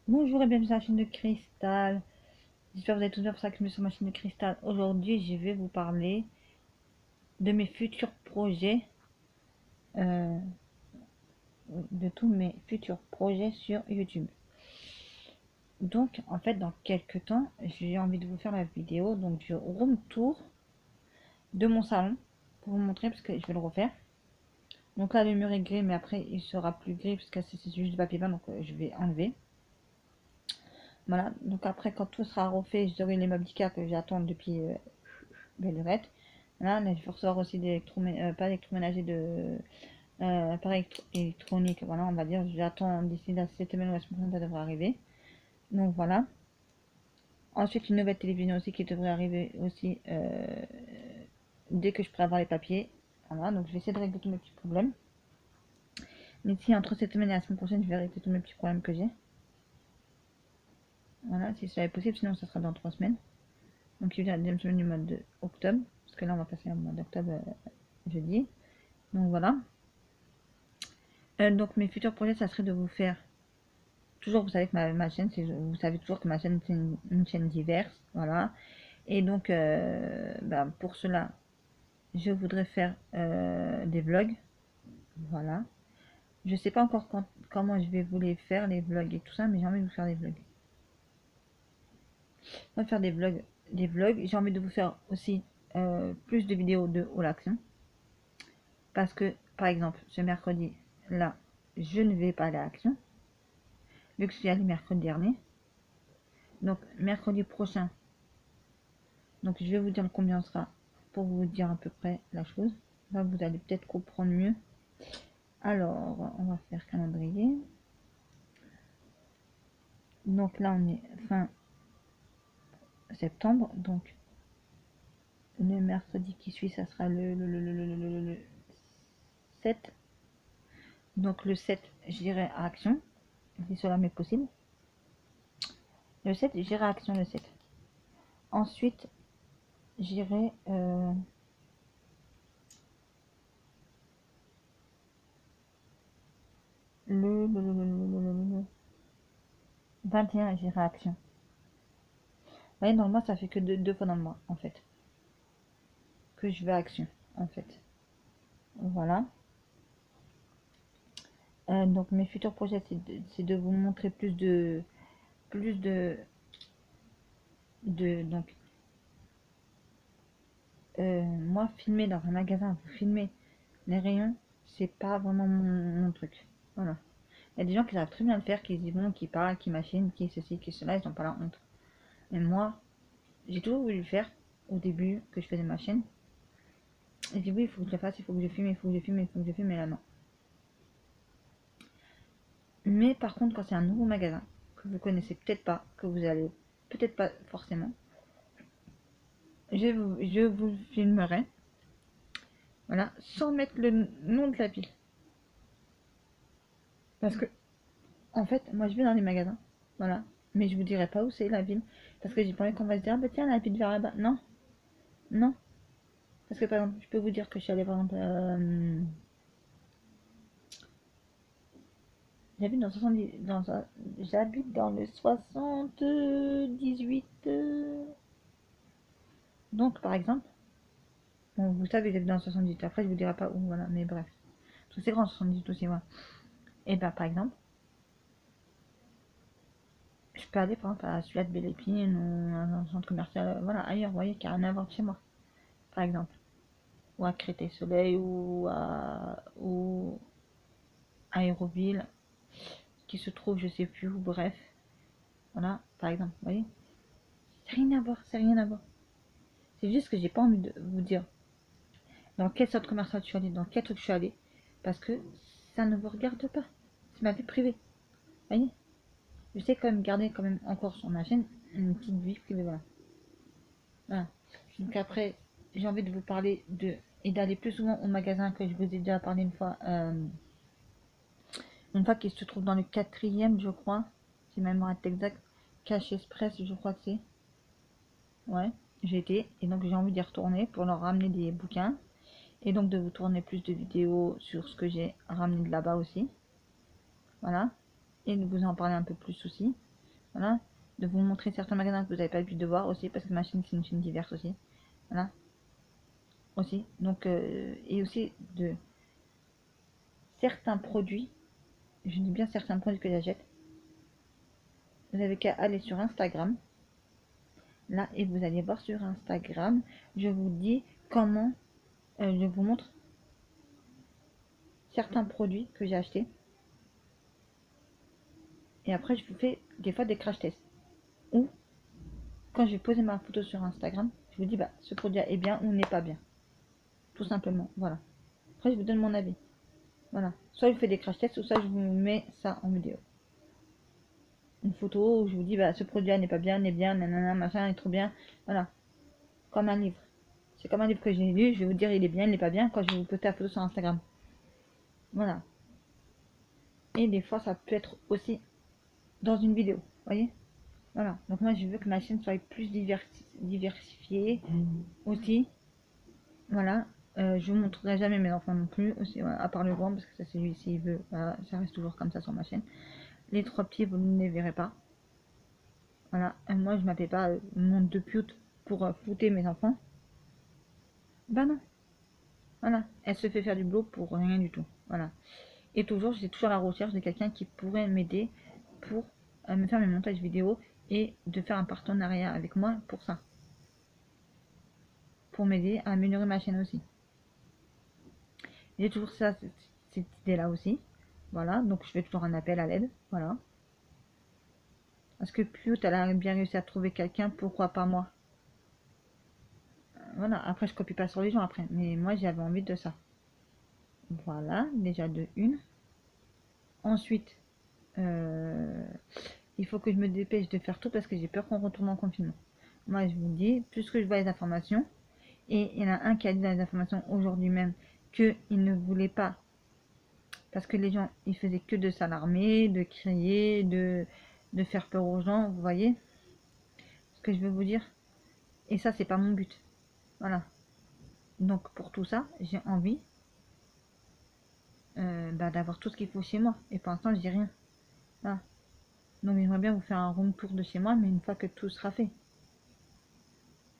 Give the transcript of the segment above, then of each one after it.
Bonjour et bienvenue sur la chaîne de Cristal. J'espère que vous allez tous bien pour ça que je me suis sur ma chaîne de Cristal. Aujourd'hui, je vais vous parler de mes futurs projets, euh, de tous mes futurs projets sur YouTube. Donc, en fait, dans quelques temps, j'ai envie de vous faire la vidéo donc du room tour de mon salon pour vous montrer parce que je vais le refaire. Donc là, le mur est gris, mais après, il sera plus gris parce que c'est juste du papier peint, donc je vais enlever. Voilà, donc après, quand tout sera refait, j'aurai les meubles d'Ikea que j'attends depuis belle lurette. Là, il faut recevoir aussi des pas électroménager de appareils électroniques. Voilà, on va dire, j'attends d'ici cette semaine ou la semaine prochaine, ça devrait arriver. Donc voilà. Ensuite, une nouvelle télévision aussi qui devrait arriver aussi dès que je pourrai avoir les papiers. Voilà, donc je vais essayer de régler tous mes petits problèmes. Mais si entre cette semaine et la semaine prochaine, je vais régler tous mes petits problèmes que j'ai. Voilà, si ça est possible, sinon ça sera dans 3 semaines. Donc il y a la deuxième semaine du mois d'octobre, parce que là on va passer au mois d'octobre jeudi. Donc voilà. Donc mes futurs projets, ça serait de vous faire toujours, vous savez que ma chaîne, vous savez toujours que ma chaîne c'est une chaîne diverse, voilà. Et donc pour cela, je voudrais faire des vlogs, voilà. Je sais pas encore comment je vais vous les faire, les vlogs et tout ça, mais j'ai envie de vous faire des vlogs. On va faire des vlogs. J'ai envie de vous faire aussi plus de vidéos de haut l'action, parce que par exemple ce mercredi là, je ne vais pas aller à l'action vu que je suis allée mercredi dernier. Donc mercredi prochain, donc je vais vous dire combien sera pour vous dire à peu près la chose. Là vous allez peut-être comprendre mieux. Alors on va faire calendrier. Donc là on est fin septembre, donc le mercredi qui suit ça sera le 7. Donc le 7 j'irai à action si cela m'est possible. Le 7 j'irai à action le 7. Ensuite j'irai le 21 j'irai à action. Vous voyez, normalement ça fait que deux fois dans le mois en fait que je vais à action en fait. Voilà. Donc mes futurs projets c'est de vous montrer plus de donc moi filmer dans un magasin, vous filmer les rayons, c'est pas vraiment mon truc. Voilà. Il y a des gens qui savent très bien le faire, qui y vont, qui parlent, qui machinent, qui ceci, qui cela, ils n'ont pas la honte. Mais moi, j'ai toujours voulu le faire au début que je faisais ma chaîne. Et j'ai dit oui, il faut que je le fasse, il faut que je filme, il faut que je filme, il faut que je filme, mais là non. Mais par contre, quand c'est un nouveau magasin, que vous connaissez peut-être pas, que vous allez peut-être pas forcément, je vous filmerai, voilà, sans mettre le nom de la ville. Parce que, en fait, moi je vais dans les magasins, voilà, mais je vous dirai pas où c'est la ville. Parce que j'ai pas envie qu'on va se dire, ah bah tiens, la ville vers là-bas. Non, non. Parce que par exemple, je peux vous dire que je suis allée par exemple, j'habite dans 70, j'habite dans le 78. Donc par exemple, bon, vous savez, j'habite dans le 78. Après, je vous dirai pas où, voilà, mais bref. Parce que c'est grand 78 aussi, voilà. Et ben par exemple, je peux aller par exemple à Suat Belle-Épine ou à un centre commercial, voilà, ailleurs, vous voyez, qui a rien à voir de chez moi, par exemple. Ou à Créteil-Soleil ou à Aéroville, qui se trouve, je sais plus où, bref. Voilà, par exemple, vous voyez. C'est rien à voir, c'est rien à voir. C'est juste que j'ai pas envie de vous dire dans quel centre commercial je suis allée, dans quel truc je suis allée, parce que ça ne vous regarde pas. C'est ma vie privée. Vous voyez. Je sais quand même garder quand même encore sur ma chaîne une petite vie privée, voilà. Voilà. Donc après, j'ai envie de vous parler de et d'aller plus souvent au magasin que je vous ai déjà parlé une fois qu'il se trouve dans le 4e, je crois, si ma mémoire est exacte, Cache Express, je crois que c'est. Ouais, j'ai été et donc j'ai envie d'y retourner pour leur ramener des bouquins et donc de vous tourner plus de vidéos sur ce que j'ai ramené de là-bas aussi. Voilà, et de vous en parler un peu plus aussi. Voilà. De vous montrer certains magasins que vous n'avez pas pu de voir aussi, parce que ma chaîne, c'est une chaîne diverse aussi. Voilà. Aussi. Donc, et aussi de certains produits, je dis bien certains produits que j'achète. Vous avez qu'à aller sur Instagram. Là, et vous allez voir sur Instagram, je vous dis comment, je vous montre certains produits que j'ai achetés. Et après, je vous fais des fois des crash tests. Ou, quand je vais poser ma photo sur Instagram, je vous dis, bah, ce produit est bien ou n'est pas bien. Tout simplement, voilà. Après, je vous donne mon avis. Voilà. Soit je vous fais des crash tests, ou soit je vous mets ça en vidéo. Une photo où je vous dis, bah, ce produit-là n'est pas bien, n'est bien, nanana, machin, est trop bien. Voilà. Comme un livre. C'est comme un livre que j'ai lu, je vais vous dire il est bien, il n'est pas bien quand je vais vous poster la photo sur Instagram. Voilà. Et des fois, ça peut être aussi dans une vidéo. Vous voyez? Voilà. Donc moi, je veux que ma chaîne soit plus diversifiée aussi. Voilà. Je vous montrerai jamais mes enfants non plus, aussi, voilà, à part le grand, parce que ça c'est lui, s'il veut, voilà, ça reste toujours comme ça sur ma chaîne. Les trois petits, vous ne les verrez pas. Voilà. Et moi, je m'appelle pas monde de pute pour flouter mes enfants. Bah non. Voilà. Elle se fait faire du boulot pour rien du tout. Voilà. Et toujours, j'ai toujours la recherche de quelqu'un qui pourrait m'aider pour me faire mes montages vidéo et de faire un partenariat avec moi pour ça. Pour m'aider à améliorer ma chaîne aussi. J'ai toujours ça, cette idée-là aussi. Voilà, donc je fais toujours un appel à l'aide. Voilà. Parce que plus elle a bien réussi à trouver quelqu'un, pourquoi pas moi? Voilà, après je copie pas sur les gens après. Mais moi j'avais envie de ça. Voilà, déjà de une. Ensuite, il faut que je me dépêche de faire tout parce que j'ai peur qu'on retourne en confinement. Moi je vous dis, plus que je vois les informations, et il y en a un qui a dit dans les informations aujourd'hui même qu'il ne voulait pas, parce que les gens, ils faisaient que de s'alarmer, de crier, de faire peur aux gens, vous voyez ce que je veux vous dire? Et ça, c'est pas mon but. Voilà. Donc pour tout ça, j'ai envie d'avoir tout ce qu'il faut chez moi. Et pour l'instant, j'ai rien. Voilà. Donc j'aimerais bien vous faire un room tour de chez moi, mais une fois que tout sera fait.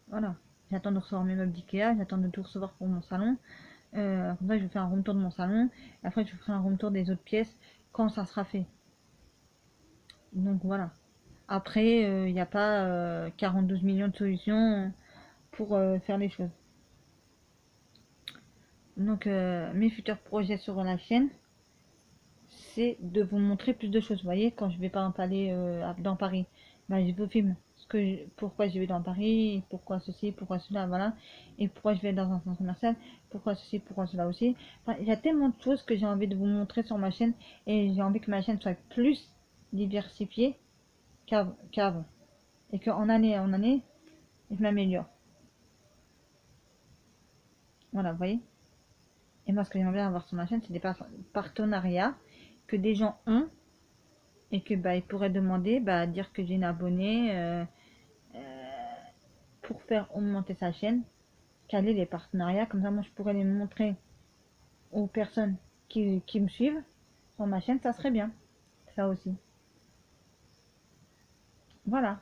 Voilà. J'attends de recevoir mes meubles d'Ikea, j'attends de tout recevoir pour mon salon. Comme ça, je vous fais un room tour de mon salon. Et après, je vous ferai un room tour des autres pièces quand ça sera fait. Donc voilà. Après, il n'y a pas 42 millions de solutions pour faire les choses. Donc mes futurs projets sur la chaîne, c'est de vous montrer plus de choses. Vous voyez, quand je vais par exemple aller dans Paris, ben, je vous filme pourquoi je vais dans Paris, pourquoi ceci, pourquoi cela, voilà. Et pourquoi je vais dans un centre commercial, pourquoi ceci, pourquoi cela aussi. Enfin, il y a tellement de choses que j'ai envie de vous montrer sur ma chaîne. Et j'ai envie que ma chaîne soit plus diversifiée qu'avant. Et qu'en année en année, je m'améliore. Voilà, vous voyez. Et moi, ce que j'aimerais bien avoir sur ma chaîne, c'est des partenariats que des gens ont et que bah, ils pourraient demander, bah, dire que j'ai une abonnée pour faire augmenter sa chaîne, caler les partenariats. Comme ça, moi, je pourrais les montrer aux personnes qui me suivent sur ma chaîne. Ça serait bien. Ça aussi. Voilà.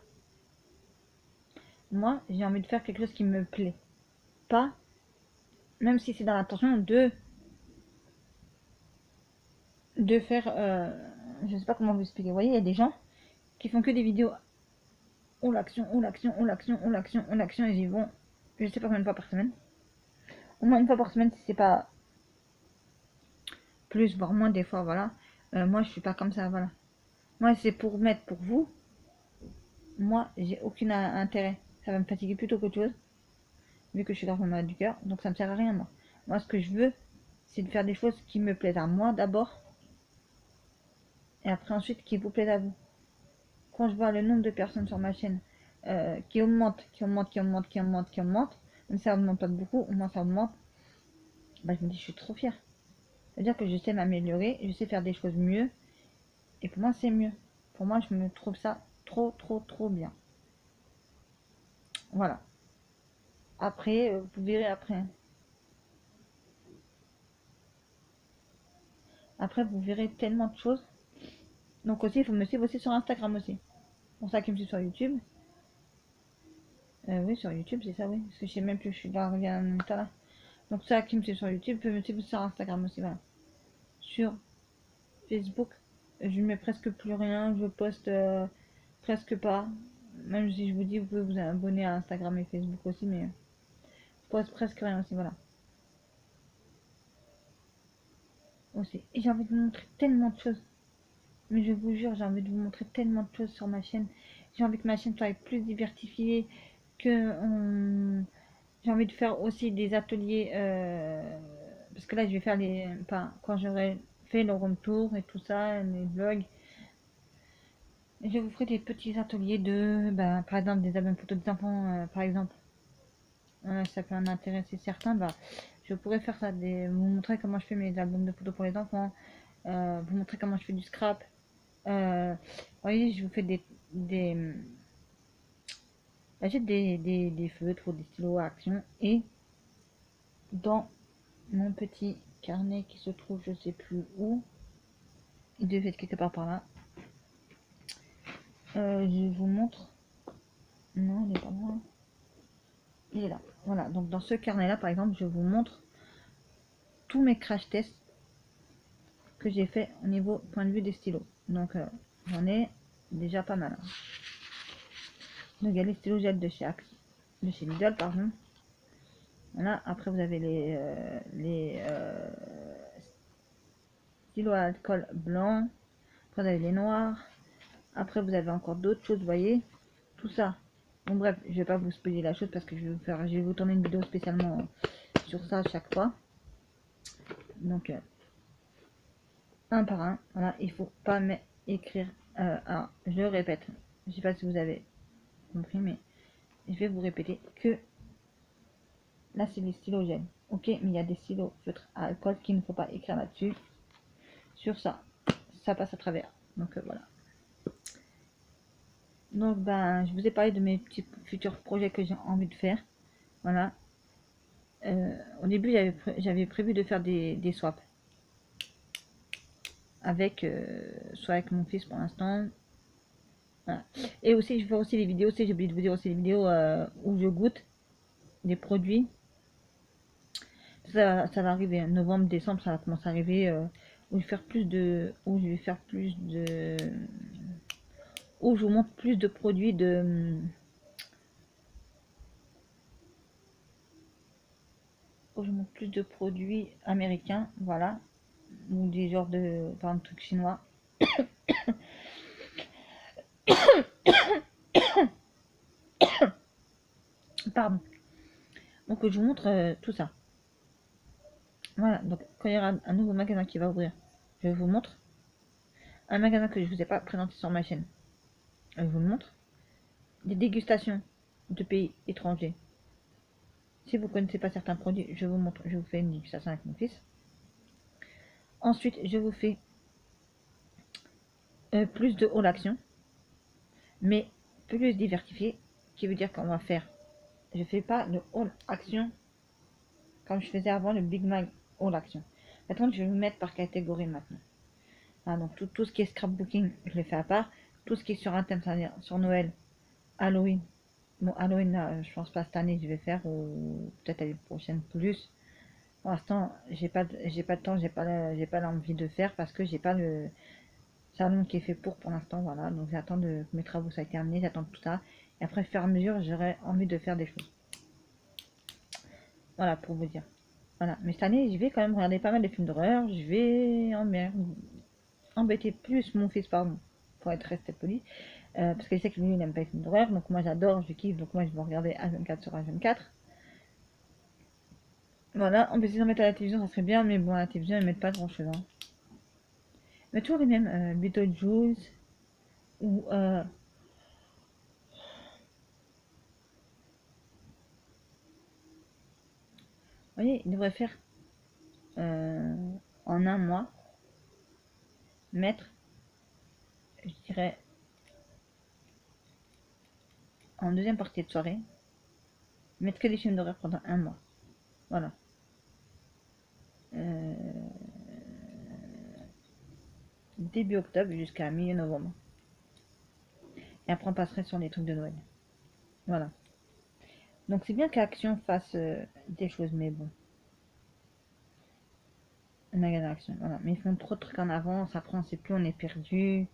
Moi, j'ai envie de faire quelque chose qui me plaît. Pas, même si c'est dans l'intention de faire, je sais pas comment vous expliquer. Vous voyez, il y a des gens qui font que des vidéos on l'action, on l'action, on l'action, on l'action, on l'action, et j'y vont, je sais pas combien de fois par semaine. Au moins une fois par semaine, si c'est pas plus, voire moins des fois, voilà. Moi, je suis pas comme ça, voilà. Moi, c'est pour mettre pour vous. Moi, j'ai aucun intérêt. Ça va me fatiguer plutôt qu'autre chose, vu que je suis garçon malade du cœur, donc ça me sert à rien, moi. Moi, ce que je veux, c'est de faire des choses qui me plaisent à moi d'abord, et après ensuite qui vous plaisent à vous. Quand je vois le nombre de personnes sur ma chaîne qui augmente, qui augmente, qui augmente, qui augmente, qui augmente, même si ça augmente pas beaucoup, au moins ça augmente, bah, je me dis, je suis trop fière. C'est-à-dire que je sais m'améliorer, je sais faire des choses mieux, et pour moi, c'est mieux. Pour moi, je me trouve ça trop, trop, trop bien. Voilà. Après, vous verrez après. Après, vous verrez tellement de choses. Donc aussi, il faut me suivre aussi sur Instagram aussi. Pour ça qui me suit sur YouTube. Oui, sur YouTube, c'est ça, oui. Parce que je sais même plus, je suis là, regarde en même temps là. Donc ça qui me suit sur YouTube peut me suivre sur Instagram aussi, voilà. Sur Facebook, je mets presque plus rien, je poste presque pas. Même si je vous dis, vous pouvez vous abonner à Instagram et Facebook aussi, mais je poste presque rien aussi, voilà. Aussi. Et j'ai envie de vous montrer tellement de choses. Mais je vous jure, j'ai envie de vous montrer tellement de choses sur ma chaîne. J'ai envie que ma chaîne soit plus diversifiée, que j'ai envie de faire aussi des ateliers, parce que là je vais faire les, enfin, quand j'aurai fait le room tour et tout ça, les vlogs, je vous ferai des petits ateliers de, ben, par exemple des albums photos des enfants, par exemple. Ça peut en intéresser certains, bah, je pourrais faire ça, vous montrer comment je fais mes albums de photos pour les enfants, vous montrer comment je fais du scrap. Vous voyez, je vous fais des, j'achète des feutres ou des stylos à action, et dans mon petit carnet qui se trouve je sais plus où, il devait être quelque part par là, je vous montre, non il est pas loin, il est là, voilà. Donc dans ce carnet là par exemple je vous montre tous mes crash tests que j'ai fait au niveau point de vue des stylos. Donc j'en ai déjà pas mal, hein. Donc il y a les stylos gel de chez Lidl, pardon. Voilà, après vous avez les stylos à alcool blanc, après vous avez les noirs, après vous avez encore d'autres choses, vous voyez, tout ça. Bon bref, je vais pas vous spoiler la chose parce que je vais vous tourner une vidéo spécialement sur ça à chaque fois. Donc un par un, voilà, il faut pas écrire. Alors, je répète, je sais pas si vous avez compris, mais je vais vous répéter que là c'est les stylos gel, ok, mais il y a des stylos feutres à alcool qu'il ne faut pas écrire là-dessus. Sur ça, ça passe à travers. Donc voilà. Donc ben, je vous ai parlé de mes petits futurs projets que j'ai envie de faire. Voilà. Au début, j'avais prévu de faire des swaps avec soit avec mon fils pour l'instant. Voilà. Et aussi, je vais faire aussi les vidéos. J'ai oublié de vous dire aussi les vidéos où je goûte des produits. Ça va arriver en novembre, décembre, ça va commencer à arriver. Où je vais faire plus de, où je vais faire plus de, où je vous montre plus de produits de, où je vous montre plus de produits américains, voilà, ou des genres de, par exemple, trucs chinois. Pardon. Donc je vous montre tout ça. Voilà, donc quand il y aura un nouveau magasin qui va ouvrir, je vous montre. Un magasin que je ne vous ai pas présenté sur ma chaîne, je vous le montre. Des dégustations de pays étrangers. Si vous ne connaissez pas certains produits, je vous montre, je vous fais une dégustation avec mon fils. Ensuite, je vous fais plus de haul action, mais plus diversifié, qui veut dire qu'on va faire, je fais pas le haul action comme je faisais avant le Big Mac haul action. Maintenant, je vais vous mettre par catégorie maintenant. Ah, donc tout ce qui est scrapbooking, je le fais à part. Tout ce qui est sur un thème, c'est-à-dire sur Noël, Halloween. Bon, Halloween, là, je pense pas cette année, je vais faire, ou peut-être l'année prochaine plus. Pour l'instant, j'ai pas de temps, j'ai pas l'envie de faire parce que j'ai pas le salon qui est fait pour l'instant, voilà. Donc j'attends que mes travaux soient terminés, j'attends tout ça. Et après, au fur et à mesure, j'aurai envie de faire des choses. Voilà, pour vous dire. Voilà, mais cette année, je vais quand même regarder pas mal de films d'horreur. Je vais embêter plus mon fils, pardon, pour être resté poli. Parce qu'il sait que lui, il n'aime pas les films d'horreur. Donc moi, j'adore, je kiffe. Donc moi, je vais regarder H24 sur H24. Voilà, on peut essayer d'en mettre à la télévision, ça serait bien. Mais bon, à la télévision, ils mettent pas grand-chose, hein. Mais toujours les mêmes. Beetlejuice. Ou... vous voyez, il devrait faire en un mois, mettre, je dirais, en deuxième partie de soirée, mettre que des films d'horreur pendant un mois. Voilà. Début octobre jusqu'à mi-novembre. Et après, on passerait sur les trucs de Noël. Voilà. Donc, c'est bien qu'Action fasse des choses, mais bon. Magasin Action, voilà. Mais ils font trop de trucs en avance, après on sait plus, on est perdu.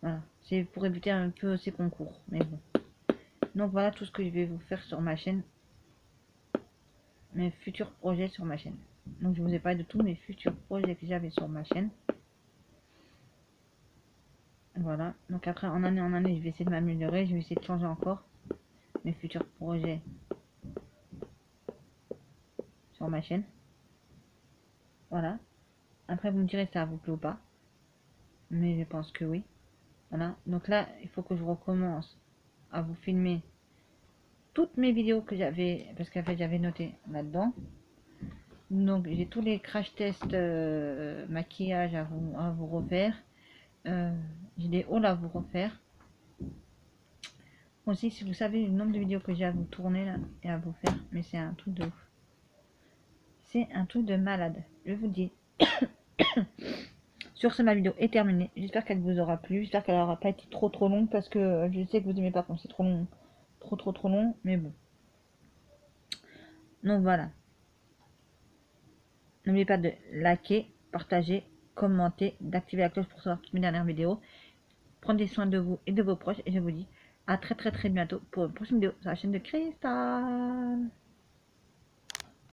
Voilà. C'est pour éviter un peu ces concours, mais bon. Donc voilà tout ce que je vais vous faire sur ma chaîne. Mes futurs projets sur ma chaîne. Donc je vous ai parlé de tous mes futurs projets que j'avais sur ma chaîne. Voilà. Donc après, en année, je vais essayer de m'améliorer. Je vais essayer de changer encore mes futurs projets sur ma chaîne. Voilà. Après, vous me direz si ça vous plaît ou pas. Mais je pense que oui. Voilà. Donc là, il faut que je recommence à vous filmer toutes mes vidéos que j'avais, parce qu'en fait j'avais noté là-dedans. Donc j'ai tous les crash tests maquillage à vous refaire. J'ai des hauls à vous refaire. Aussi, si vous savez le nombre de vidéos que j'ai à vous tourner là et à vous faire, mais c'est un truc de ouf. C'est un truc de malade, je vous dis. Sur ce, ma vidéo est terminée. J'espère qu'elle vous aura plu. J'espère qu'elle n'aura pas été trop longue parce que je sais que vous aimez pas quand c'est trop long. Trop long, mais bon. Donc voilà. N'oubliez pas de liker, partager, commenter, d'activer la cloche pour savoir toutes mes dernières vidéos. Prenez soin de vous et de vos proches. Et je vous dis à très bientôt pour une prochaine vidéo sur la chaîne de Cristal.